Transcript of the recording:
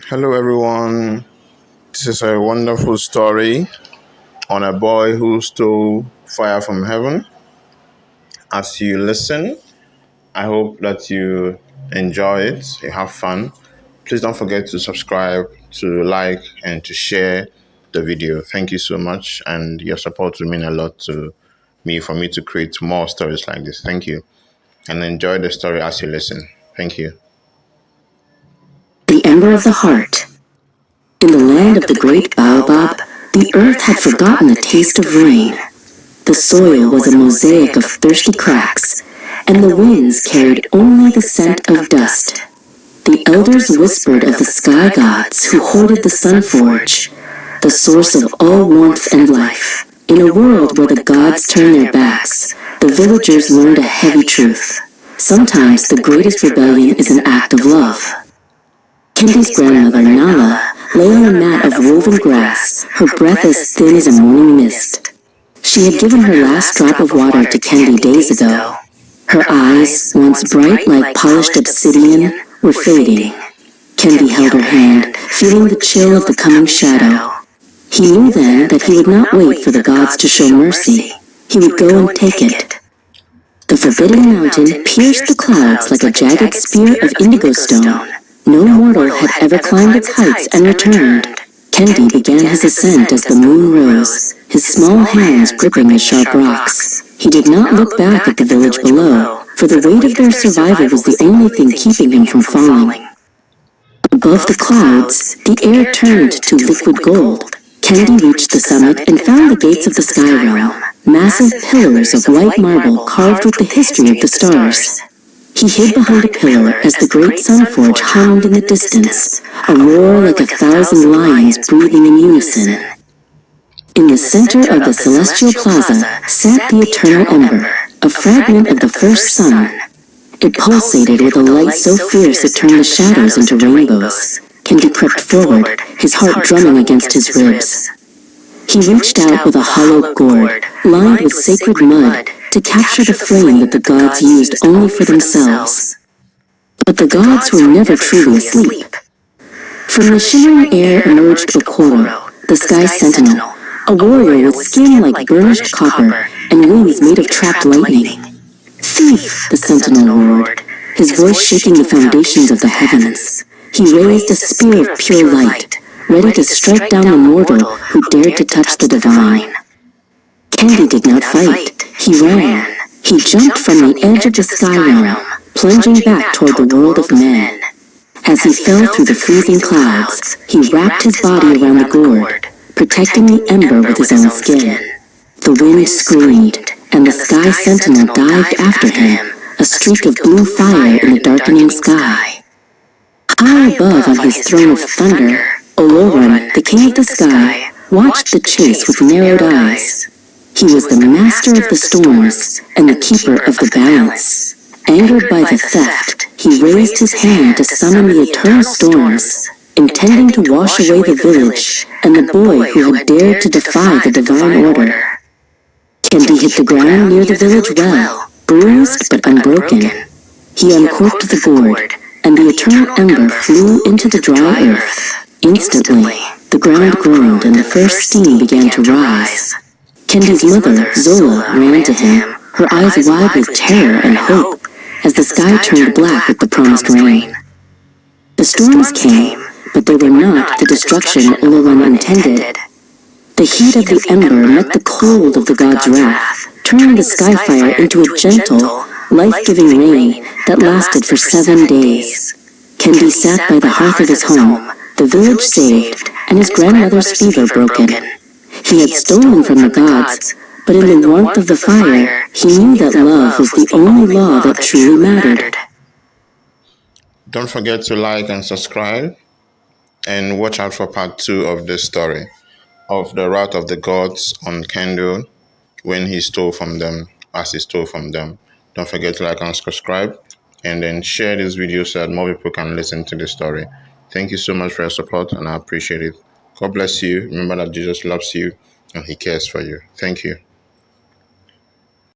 Hello, everyone. This is a wonderful story on a boy who stole fire from heaven. As you listen, I hope that you enjoy it, you have fun. Please don't forget to subscribe, to like, and to share the video. Thank you so much, and your support will mean a lot to me for me to create more stories like this. Thank you, and enjoy the story as you listen. Thank you. The Ember of the Heart. In the land of the great baobab, the earth had forgotten the taste of rain. The soil was a mosaic of thirsty cracks, and the winds carried only the scent of dust. The elders whispered of the sky gods who hoarded the sun forge, the source of all warmth and life. In a world where the gods turned their backs, the villagers learned a heavy truth. Sometimes the greatest rebellion is an act of love. Kendi's grandmother, Nala, lay on a mat of woven grass, her breath as thin as a morning mist. She had given her last drop of water to Kendi days ago. Her eyes, once bright like polished obsidian, were fading. Kendi held her hand, feeling the chill of the coming shadow. He knew then that he would not wait for the gods to show mercy. He would go and take it. The forbidden mountain pierced the clouds like a jagged spear of indigo stone. No mortal had ever climbed its heights and returned. Kendi began his ascent as the moon rose, his small hands gripping the sharp rocks. He did not look back at the village below, for the weight of their survival was the only thing keeping him from falling. Above the clouds, the air turned to liquid gold. Kendi reached the summit and found the gates of the sky realm, massive pillars of white marble carved with the history of the stars. He hid behind a pillar as the great sun forge hummed in the distance, a roar like 1,000 lions breathing in unison. In the center of the celestial plaza sat the eternal ember, a fragment of the first sun. It pulsated with a light so fierce it turned the shadows into rainbows. Kendi crept forward, his heart drumming against his ribs. He reached out with a hollow gourd, lined with sacred mud, to capture the flame that the gods used only for themselves. But the gods were never truly asleep. From the shimmering air emerged Okoro, the sky sentinel, a warrior with skin like burnished copper and wings made of trapped lightning. "Thief!" the sentinel roared, his voice shaking the foundations of the heavens. He raised a spear of pure light, ready to strike down the mortal who dared to touch the divine. Kendi did not fight. He ran. He jumped from the edge of the sky realm, plunging back toward the world of men. As he fell through the freezing clouds, he wrapped his body around the gourd, protecting the ember with his own skin. The wind screamed, and the sky sentinel dived after him, a streak of blue fire in the darkening sky. High above on his throne of thunder, Oloran, the king of the sky, watched the chase with narrowed eyes. He was the master of the storms and the keeper of the balance. Angered by the theft, he raised his hand to summon the eternal storms, intending to wash away the village and the boy who had dared to defy the divine order. Kendi hit the ground near the village well, bruised but unbroken. He uncorked the gourd, and the eternal ember flew into the dry earth. Instantly, the ground groaned and the first steam began to rise. Kendi's mother, Zola, ran to him, her eyes wide with terror and hope, as the sky turned black with the promised rain. The storms came, but they were not the destruction Oloran intended. The heat of the ember met the cold of the god's wrath, turning the skyfire into a gentle, life-giving rain that lasted for 7 days. Kendi sat by the hearth of his home, the village saved, and his grandmother's fever broken. He had stolen from the gods, but in the warmth of the fire, he knew that love was the only law that truly mattered. Don't forget to like and subscribe, and watch out for part 2 of this story, of the wrath of the gods on Kendo when he stole from them, as he stole from them. Don't forget to like and subscribe, and then share this video so that more people can listen to the story. Thank you so much for your support, and I appreciate it. God bless you. Remember that Jesus loves you and he cares for you. Thank you.